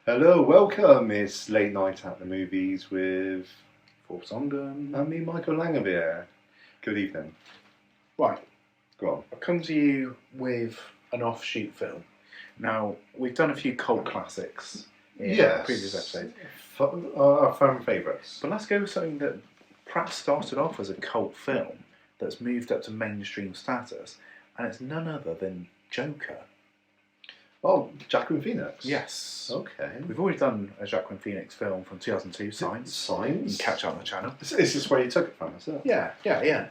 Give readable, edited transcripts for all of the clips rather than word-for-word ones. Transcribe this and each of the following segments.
Hello, welcome. It's late night at the movies with Forbes and me, Michael Langevere. Good evening. Right, Go on. I've come to you with an offshoot film. Now, we've done a few cult classics in previous episodes. Our fan favourites. But let's go with something that perhaps started off as a cult film that's moved up to mainstream status, and it's none other than Joker. Oh, Jacqueline Phoenix. Yes. Okay. We've already done a Jacqueline Phoenix film from 2002, Signs. Signs? You can catch up on the channel. Is this where you took it from, is it? Yeah.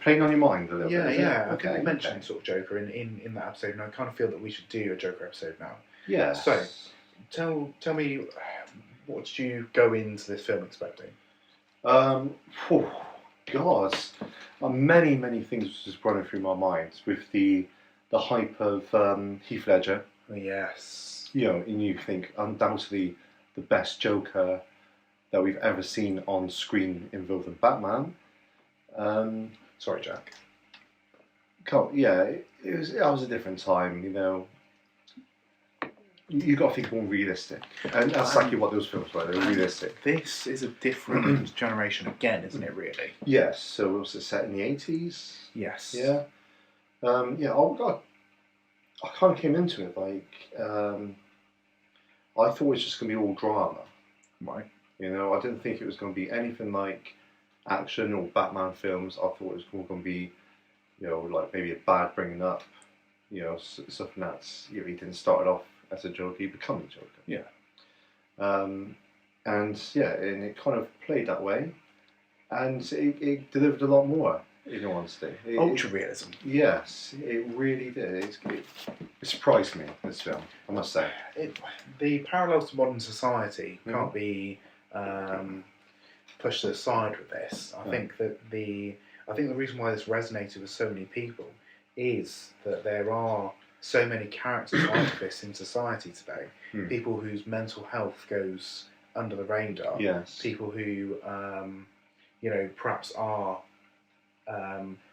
Playing on your mind a little bit, is Yeah. it? I think we mentioned sort of Joker in that episode, and I kind of feel that we should do a Joker episode now. Yeah. So, tell me, what did you go into this film expecting? God, many things just running through my mind with the hype of Heath Ledger. Yes. You know, and you think undoubtedly the best Joker that we've ever seen on screen involving Batman. Sorry, Jack. Yeah, it was a different time. You know, you got to think more realistic, and that's exactly what those films were. They were realistic. This is a different generation again, isn't it? Really? Yes. So was it set in the 80s? Yes. Yeah. I kind of came into it like I thought it was just going to be all drama. Right. You know, I didn't think it was going to be anything like action or Batman films. I thought it was going to be, you know, like maybe a bad bringing up, you know, something that's, you know, he didn't start it off as a Joker, he became a Joker. Yeah. And it kind of played that way, and it delivered a lot more. In all honesty, Ultra realism. Yes, it really did. It surprised me, this film, I must say. The parallels to modern society can't be pushed aside with this. I think that the reason why this resonated with so many people is that there are so many characters like this in society today. People whose mental health goes under the radar. Yes. People who, you know, perhaps are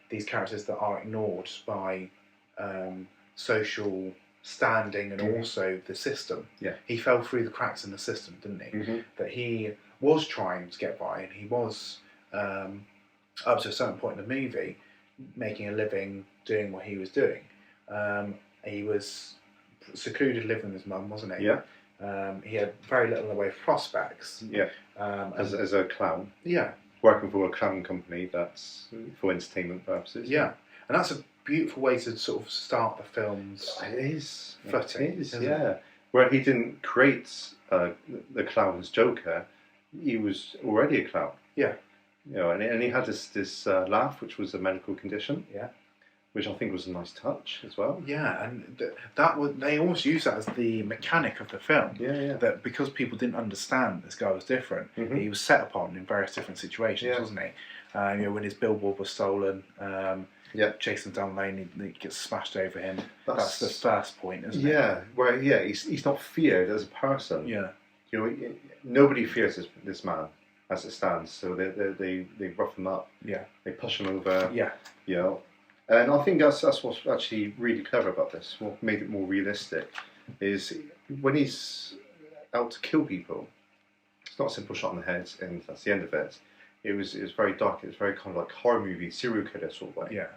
these characters that are ignored by social standing and also the system. Yeah. He fell through the cracks in the system, didn't he? Mm-hmm. That he was trying to get by, and he was up to a certain point in the movie making a living doing what he was doing. He was secluded, living with his mum, wasn't he? Yeah. He had very little in the way of prospects. Yeah. As a clown. Yeah. Working for a clown company that's for entertainment purposes. Yeah, and that's a beautiful way to sort of start the film's footing. It is, yeah. Where he didn't create the clown as Joker, he was already a clown. Yeah. You know, and he had this laugh, which was a medical condition. Yeah. Which I think was a nice touch as well. Yeah, and they almost use that as the mechanic of the film. Yeah. That because people didn't understand this guy was different, he was set upon in various different situations, wasn't he? You know, when his billboard was stolen, chasing him down the lane, he gets smashed over him. That's the first point, isn't it? Yeah, where he's not feared as a person. Yeah. You know, nobody fears this man as it stands. So they rough him up. Yeah. They push him over. Yeah. You know. And I think that's what's actually really clever about this. What made it more realistic is when he's out to kill people, it's not a simple shot in the head and that's the end of it. It was very dark. It was very kind of like horror movie, serial killer sort of way. Yeah.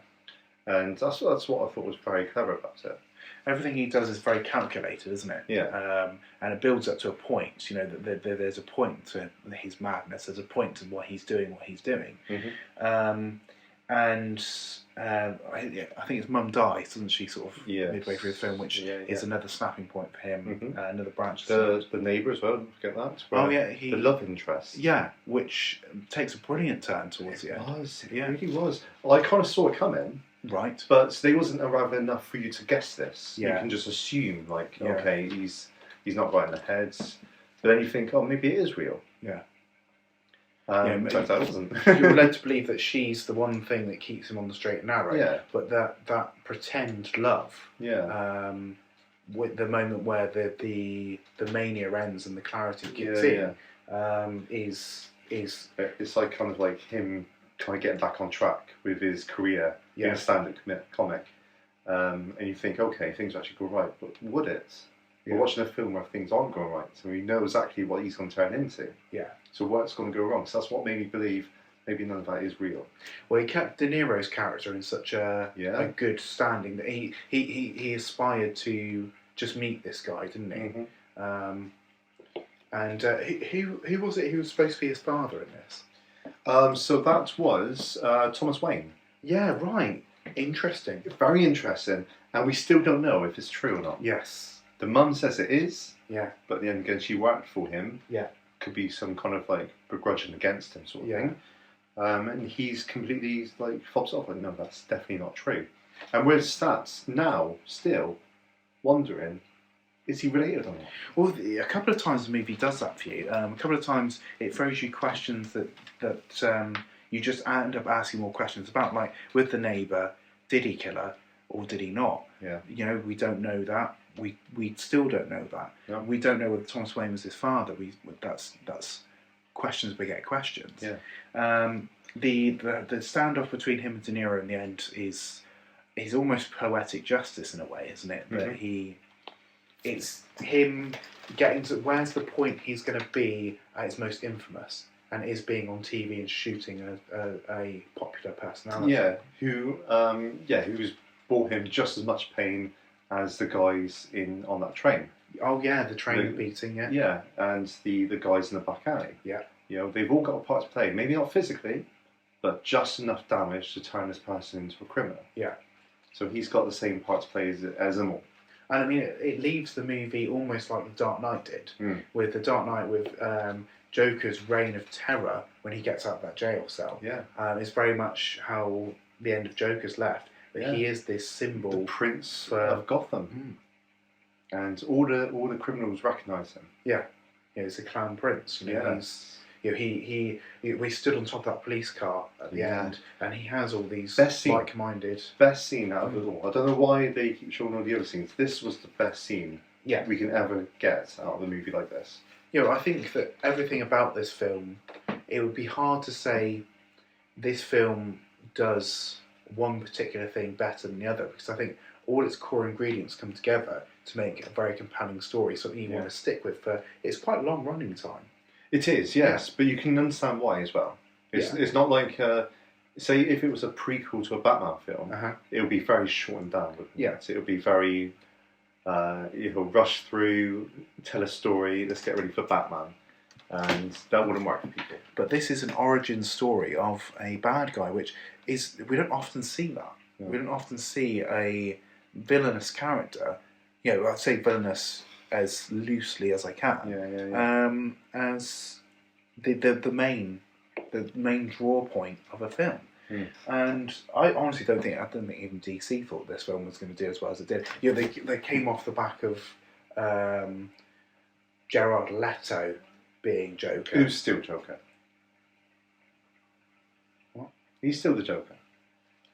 And that's what I thought was very clever about it. Everything he does is very calculated, isn't it? Yeah. And it builds up to a point. You know, that there's a point to his madness. There's a point to what he's doing. Mm-hmm. I think his mum dies, doesn't she, sort of midway through the film, which is another snapping point for him, another branch. The neighbour as well, don't forget that. The love interest. Yeah, which takes a brilliant turn towards the end. It really was. Well, I kind of saw it coming. Right. But there wasn't rather enough for you to guess this. Yeah. You can just assume, like, okay, he's not right in the heads. But then you think, oh, maybe it is real. Yeah. Turns out it wasn't. You're led to believe that she's the one thing that keeps him on the straight and narrow. Yeah. But that pretend love. Yeah. With the moment where the mania ends and the clarity kicks in, is it's like kind of like him kind of getting back on track with his career in a stand-up comic, and you think, okay, things actually go right, but would it? We're watching a film where things aren't going right, so we know exactly what he's going to turn into. Yeah. So what's going to go wrong? So that's what made me believe maybe none of that is real. Well, he kept De Niro's character in such a good standing that he aspired to just meet this guy, didn't he? Mm-hmm. And who was it who was supposed to be his father in this? So that was Thomas Wayne. Yeah, right. Interesting. Very interesting. And we still don't know if it's true or not. Yes. The mum says it is. Yeah. But then again, she worked for him. Yeah. Could be some kind of like begrudging against him sort of thing. And he's completely like fobs off. Like, no, that's definitely not true. And we're stats now still wondering, is he related or not? Well, a couple of times the movie does that for you. A couple of times it throws you questions that you just end up asking more questions about. Like with the neighbour, did he kill her or did he not? Yeah. You know, we don't know that. We still don't know that. Yeah. We don't know whether Thomas Wayne was his father. That's questions beget questions. Yeah. The standoff between him and De Niro in the end is almost poetic justice in a way, isn't it? Mm-hmm. That it's him getting to where's the point he's going to be at his most infamous, and is being on TV and shooting a popular personality. Yeah, who's brought him just as much pain as the guys on that train. Oh yeah, the train beating. Yeah. Yeah, and the guys in the back alley. Yeah. You know, they've all got a part to play. Maybe not physically, but just enough damage to turn this person into a criminal. Yeah. So he's got the same part to play as them all. And I mean, it leaves the movie almost like The Dark Knight did, with The Dark Knight, with Joker's reign of terror when he gets out of that jail cell. Yeah. It's very much how the end of Joker's left. That he is this symbol, the Prince of Gotham, and all the criminals recognise him. Yeah, he's a clown prince. You know, we stood on top of that police car at the end, and he has all these like-minded. Best scene out of it all. I don't know why they keep showing all the other scenes. This was the best scene we can ever get out of a movie like this. You know, I think that everything about this film, it would be hard to say this film does one particular thing better than the other, because I think all its core ingredients come together to make a very compelling story, something you want to stick with for it's quite a long running time. It is, yes, but you can understand why as well. It's not like, say, if it was a prequel to a Batman film, it would be very shortened down, wouldn't it? Yeah. So it would be very, rush through, tell a story, let's get ready for Batman. And that wouldn't work for people. But this is an origin story of a bad guy, which is, we don't often see that. Yeah. We don't often see a villainous character, you know, I'd say villainous as loosely as I can, as the main draw point of a film. And I honestly don't think even DC thought this film was going to do as well as it did. You know, they came off the back of Jared Leto being Joker. Who's still Joker? What? He's still the Joker.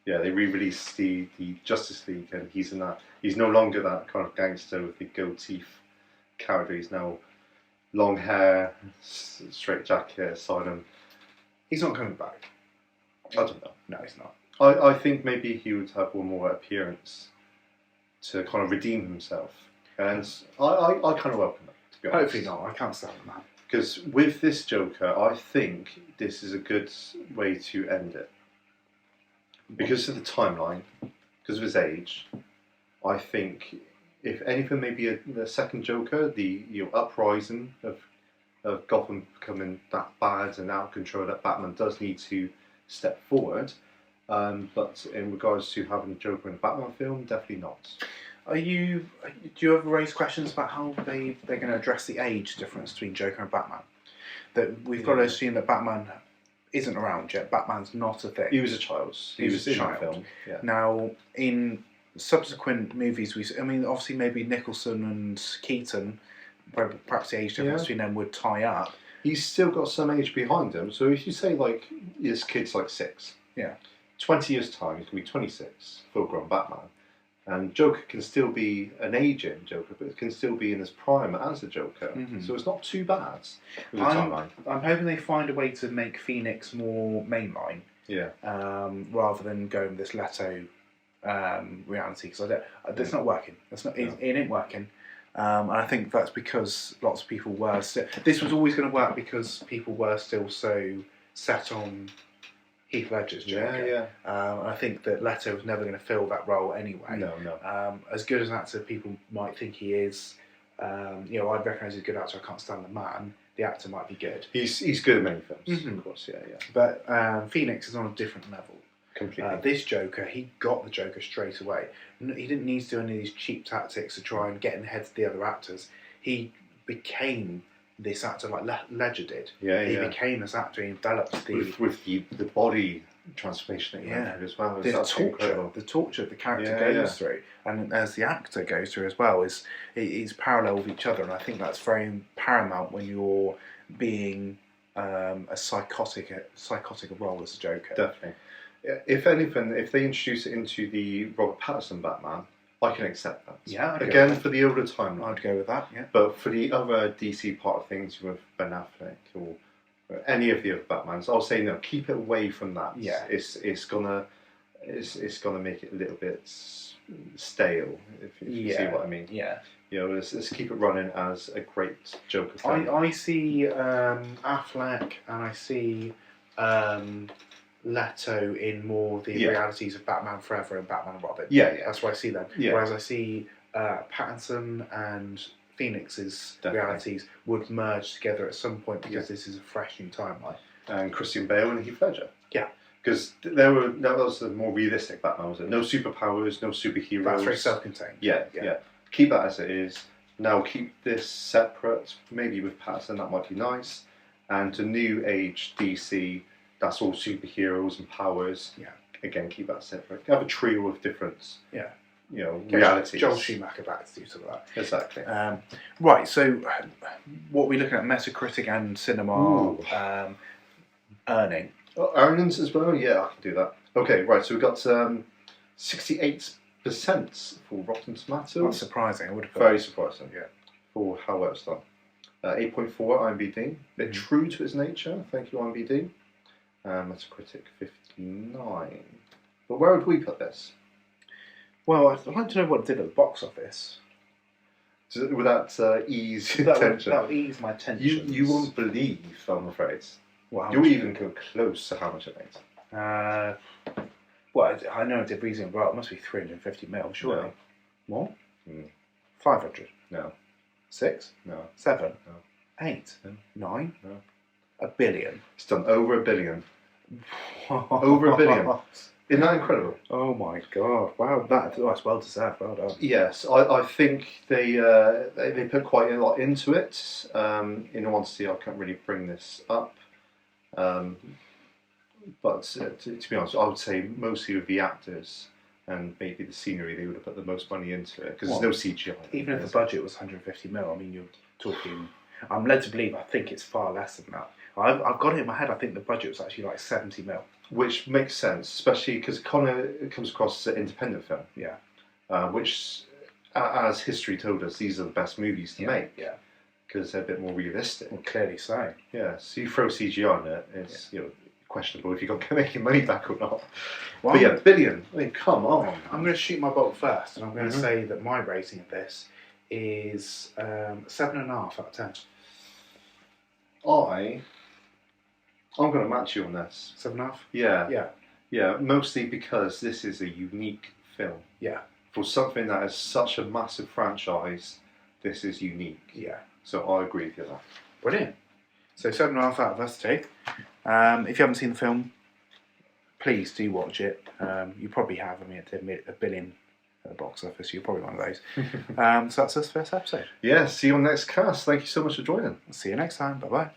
Yeah, they re-released the Justice League, and he's in that. He's no longer that kind of gangster with the gold teeth character. He's now long hair, straight jacket, asylum. He's not coming back. I don't know. No, he's not. I think maybe he would have one more appearance to kind of redeem himself, and I kind of welcome it. To be honest. Hopefully not. I can't stand the man. Because with this Joker, I think this is a good way to end it. Because of the timeline, because of his age, I think if anything, maybe the second Joker, the uprising of Gotham becoming that bad and out of control, that Batman does need to step forward. But in regards to having Joker in a Batman film, definitely not. Do you ever raise questions about how they're going to address the age difference between Joker and Batman? That we've got to assume that Batman isn't around yet. Batman's not a thing. He was a child. He was in that film. Yeah. Now, in subsequent movies, obviously maybe Nicholson and Keaton, perhaps the age difference between them would tie up. He's still got some age behind him. So if you say, like, this kid's like 6. Yeah. 20 years' time, he's going to be 26, full-grown Batman. And Joker can still be an aging Joker, but it can still be in his prime as a Joker. Mm-hmm. So it's not too bad with the timeline. I'm hoping they find a way to make Phoenix more mainline. Yeah. Rather than going with this Leto reality, because it's not working. It ain't working. And I think that's because lots of people were. This was always going to work because people were still so set on Heath Ledger's Joker. Yeah. And I think that Leto was never going to fill that role anyway. No. As good as an actor people might think he is, I'd recognise he's a good actor. I can't stand the man. The actor might be good. He's good at many films, Mm-hmm. of course. Yeah. But Phoenix is on a different level. Completely. This Joker, he got the Joker straight away. He didn't need to do any of these cheap tactics to try and get in the heads of the other actors. He became this actor like Ledger did. He became this actor. He developed with the body transformation that he went through as well. The torture the character goes through, and as the actor goes through as well, is parallel with each other. And I think that's very paramount when you're being a psychotic role as a Joker. Definitely. If anything, if they introduce it into the Robert Pattinson Batman, I can accept that. Yeah. Again, for the older timeline. I'd go with that. Yeah. But for the other DC part of things with Ben Affleck or any of the other Batmans, I'll say no. Keep it away from that. Yeah. It's gonna make it a little bit stale. If you see what I mean. Yeah. Let's keep it running as a great Joker film. I see Affleck and I see Leto in more the realities of Batman Forever and Batman and Robin. Yeah. That's why I see them. Yeah. Whereas I see Pattinson and Phoenix's realities would merge together at some point because this is a fresh new timeline. And Christian Bale and Heath Ledger. Yeah. Because that was a more realistic Batman, was it? No superpowers, no superheroes. That's very self-contained. Yeah. Keep that as it is. Now keep this separate. Maybe with Pattinson that might be nice. And to new age DC, that's all superheroes and powers. Yeah. Again, keep that separate. Have a trio of different. Yeah. Realities. Joel Schumacher back to do some of that. Exactly. Right. So, what are we looking at? Metacritic and cinema earning. Earnings as well. Yeah, I can do that. Okay. Right. So we've got 68% for Rotten Tomatoes. That's surprising. I would have very surprising. Yeah. For how well it's done. 8.4 IMDb. Bit true to its nature. Thank you, IMDb. Metacritic 59. But where would we put this? Well, I'd like to know what it did at the box office. Would that ease your attention? That would ease my attention. You won't believe, I'm afraid. Well, You'll even go close to how much it made. Well, I know it did reasonably well. It must be 350 mil, surely. No. More? 500? No. 6? No. 7? No. 8? No. 9? No. $1 billion. It's done over $1 billion. Over $1 billion. Isn't that incredible? Oh my god! Wow, that's well deserved. Well done. Yes, I think they put quite a lot into it. In all honesty, I can't really bring this up. But to be honest, I would say mostly with the actors and maybe the scenery, they would have put the most money into it because there's no CGI. Even if the budget was 150 mil, I mean, you're talking. I'm led to believe. I think it's far less than that. I've got it in my head. I think the budget was actually like 70 mil. Which makes sense, especially because Connor comes across as an independent film. Yeah. Which, as history told us, these are the best movies to make. Yeah. Because they're a bit more realistic. Well, clearly so. Yeah. So you throw CGI on it, it's questionable if you're going to make your money back or not. Well, but yeah, $1 billion. I mean, come on. I'm going to shoot my bolt first, and I'm going to say that my rating of this is 7.5 out of 10. I'm going to match you on this. 7.5? Yeah. Yeah. Yeah, mostly because this is a unique film. Yeah. For something that is such a massive franchise, this is unique. Yeah. So I agree with you there. Brilliant. So 7.5 out of us two. If you haven't seen the film, please do watch it. You probably have. I mean, it did $1 billion at the box office. You're probably one of those. So that's us first episode. Yeah, see you on the next cast. Thank you so much for joining. See you next time. Bye-bye.